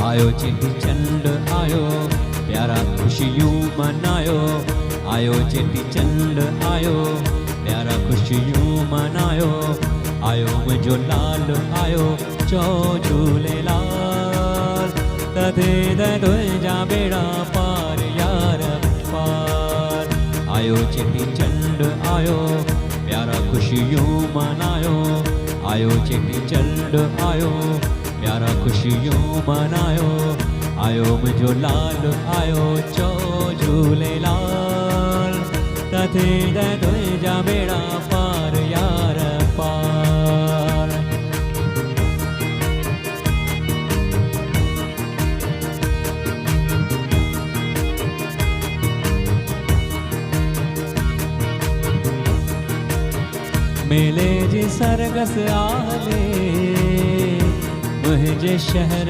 आयो चेटी चंड आयो, प्यारा खुशियों मनायो। आयो चेटी चंड आयो, प्यारा खुशियों मनायो। आयो मुझो लाल आयो, चो झूलेलाल। तथे तुझा बेड़ा पार यार पार। आयो चेटी चंड आयो, प्यारा खुशियों मनायो। आयो चेटी चंड आयो, प्यारा खुशियों मनायो। आयो मुझो लाल आयो, चो झूलेलाल। तथे तुझा बेड़ा पार यार पार। मेले जी सरगस आले, मुझे शहर